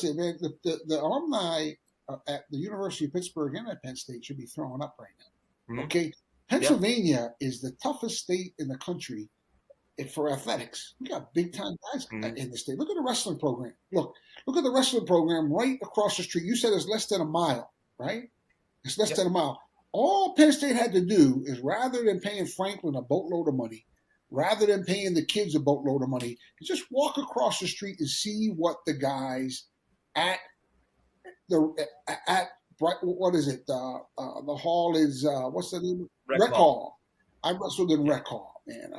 listen, man, the alumni at the University of Pittsburgh and at Penn State should be throwing up right now. Mm-hmm. Okay, Pennsylvania is the toughest state in the country for athletics. We got big time guys in the state. Look at the wrestling program. Look at the wrestling program right across the street. You said it's less than a mile, right? It's less than a mile. All Penn State had to do is, rather than paying Franklin a boatload of money, rather than paying the kids a boatload of money, just walk across the street and see what the guys at what is it? The hall is what's the name? Rec Hall. I wrestled in Rec Hall, man.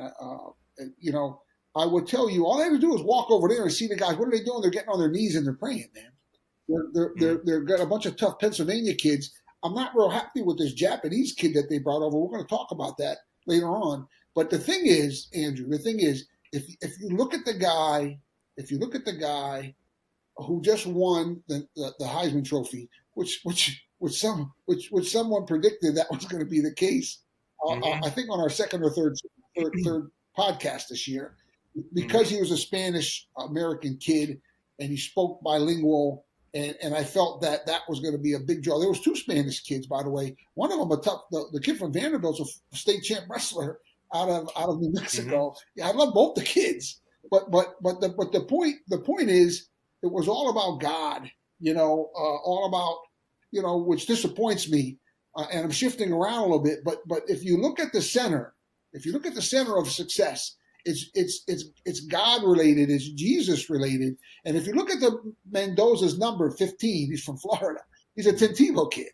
I would tell you, all they have to do is walk over there and see the guys. What are they doing? They're getting on their knees and they're praying, man. They're got a bunch of tough Pennsylvania kids. I'm not real happy with this Japanese kid that they brought over. We're going to talk about that later on. But the thing is, Andrew, if you look at the guy who just won the Heisman Trophy, which someone predicted that was going to be the case, I think on our second or third podcast this year, because he was a Spanish American kid and he spoke bilingual. And I felt that was going to be a big draw. There was two Spanish kids, by the way. One of them, the kid from Vanderbilt's a state champ wrestler out of New Mexico. Mm-hmm. Yeah, I love both the kids. But the point is, it was all about God. All about which disappoints me. And I'm shifting around a little bit. But if you look at the center of success, it's God related, it's Jesus related. And if you look at the Mendoza's number 15, he's from Florida. He's a Tim Tebow kid.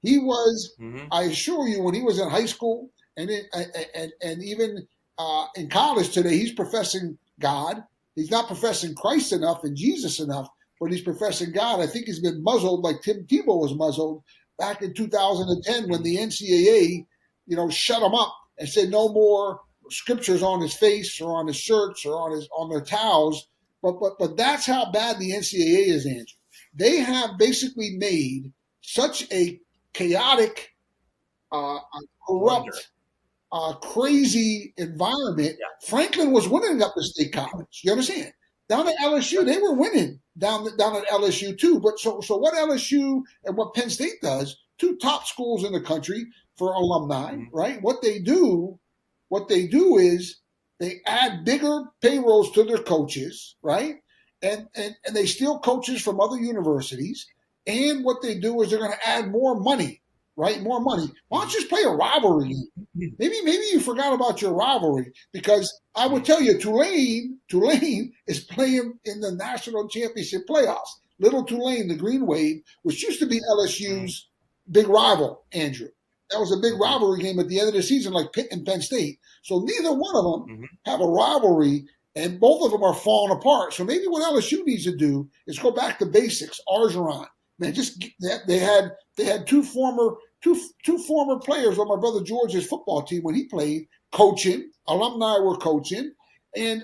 He was, I assure you, when he was in high school and even in college today, he's professing God. He's not professing Christ enough and Jesus enough, but he's professing God. I think he's been muzzled like Tim Tebow was muzzled back in 2010 when the NCAA, shut him up and said no more scriptures on his face or on his shirts or on their towels, but that's how bad the NCAA is, Andrew. They have basically made such a chaotic, corrupt, crazy environment. Yeah. Franklin was winning up at State College. You understand? Down at LSU, they were winning down at LSU too. But so what LSU and what Penn State does, two top schools in the country for alumni, right? What they do is they add bigger payrolls to their coaches, right? And they steal coaches from other universities. And what they do is they're going to add more money, right? More money. Why don't you just play a rivalry? Maybe you forgot about your rivalry, because I would tell you Tulane is playing in the national championship playoffs. Little Tulane, the Green Wave, which used to be LSU's big rival, Andrew. That was a big rivalry game at the end of the season, like Pitt and Penn State. So neither one of them have a rivalry, and both of them are falling apart. So maybe what LSU needs to do is go back to basics. Orgeron, man, they had two former players on my brother George's football team when he played, coaching. Alumni were coaching, and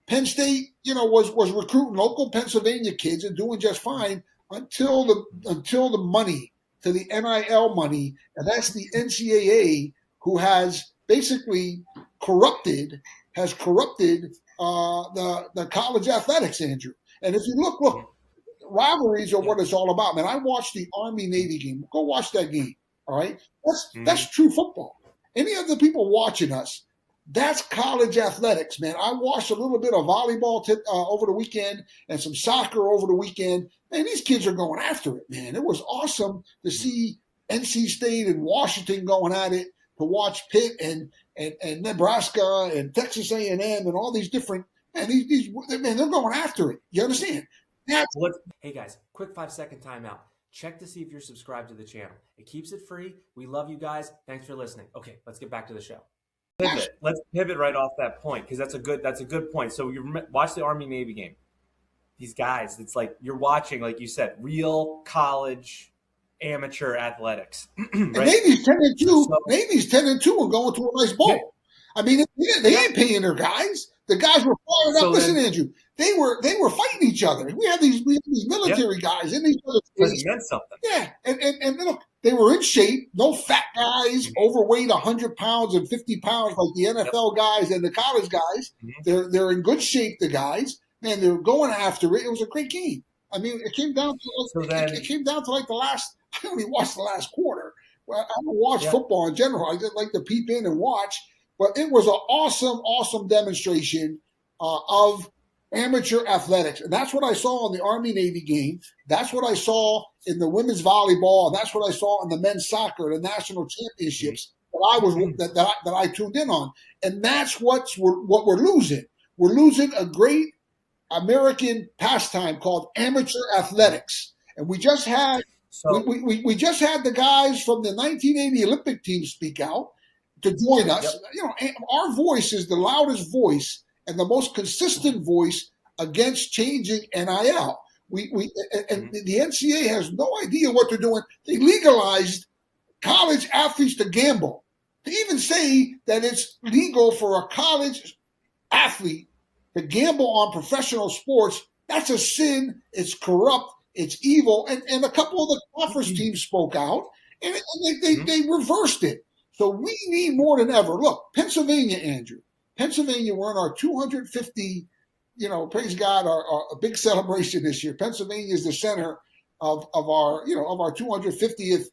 Penn State, was recruiting local Pennsylvania kids and doing just fine until the money. To the NIL money, and that's the NCAA, who has basically corrupted the college athletics, Andrew. And if you look, rivalries are what it's all about, man. I watched the Army-Navy game. Go watch that game, all right? That's true football. Any of the people watching us, that's college athletics, man. I watched a little bit of volleyball over the weekend and some soccer over the weekend. Man, these kids are going after it, man. It was awesome to see NC State and Washington going at it, to watch Pitt and Nebraska and Texas A&M and all these different – man, they're going after it. You understand? Hey, guys, quick 5-second timeout. Check to see if you're subscribed to the channel. It keeps it free. We love you guys. Thanks for listening. Okay, let's get back to the show. Let's pivot right off that point, because that's a good point. So you watch the Army-Navy game. These guys, it's like you're watching, like you said, real college amateur athletics. Right? And Navy's 10-2. So, Navy's 10-2 and going to a nice bowl. Yeah. I mean, they ain't paying their guys. The guys were fired up. So listen, Andrew, they were fighting each other. We had these military guys in each other's face. It meant something. Yeah, and look, they were in shape. No fat guys, overweight, 100 pounds and 50 pounds like the NFL guys and the college guys. They're in good shape. The guys, man, they were going after it. It was a great game. I mean, it came down to it came down to like the last. I only watched the last quarter. Well, I don't watch football in general. I just like to peep in and watch. But it was an awesome demonstration of amateur athletics. And that's what I saw in the Army-Navy game. That's what I saw in the women's volleyball. And that's what I saw in the men's soccer, the national championships that I tuned in on. And that's what we're losing. We're losing a great American pastime called amateur athletics. And we just had we just had the guys from the 1980 Olympic team speak out to join us. You know, our voice is the loudest voice and the most consistent voice against changing NIL. The NCAA has no idea what they're doing. They legalized college athletes to gamble. To even say that it's legal for a college athlete to gamble on professional sports, that's a sin. It's corrupt. It's evil. And a couple of the conference teams spoke out, and they reversed it. So we need more than ever. Look, Pennsylvania, Andrew. Pennsylvania, we're in our 250, praise God, our big celebration this year. Pennsylvania is the center of our 250th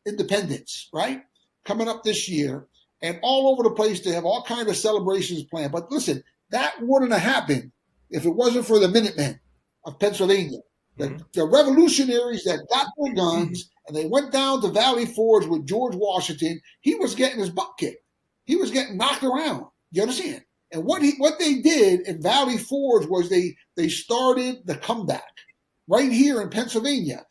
independence, right? Coming up this year. And all over the place, they have all kinds of celebrations planned. But listen, that wouldn't have happened if it wasn't for the Minutemen of Pennsylvania. The revolutionaries that got their guns and they went down to Valley Forge with George Washington. He was getting his butt kicked. He was getting knocked around. You understand? And what they did in Valley Forge was they started the comeback right here in Pennsylvania.